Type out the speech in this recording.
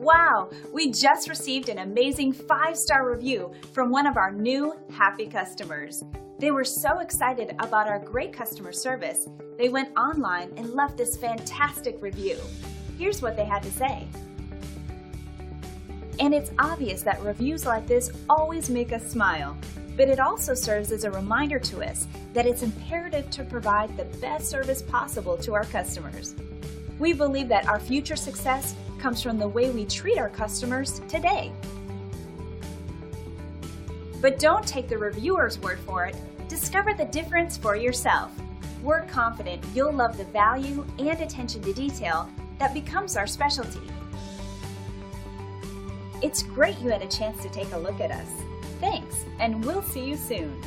Wow, we just received an amazing 5-star review from one of our new happy customers. They were so excited about our great customer service, they went online and left this fantastic review. Here's what they had to say. And it's obvious that reviews like this always make us smile, but it also serves as a reminder to us that it's imperative to provide the best service possible to our customers. We believe that our future success comes from the way we treat our customers today. But don't take the reviewer's word for it. Discover the difference for yourself. We're confident you'll love the value and attention to detail that becomes our specialty. It's great you had a chance to take a look at us. Thanks, and we'll see you soon.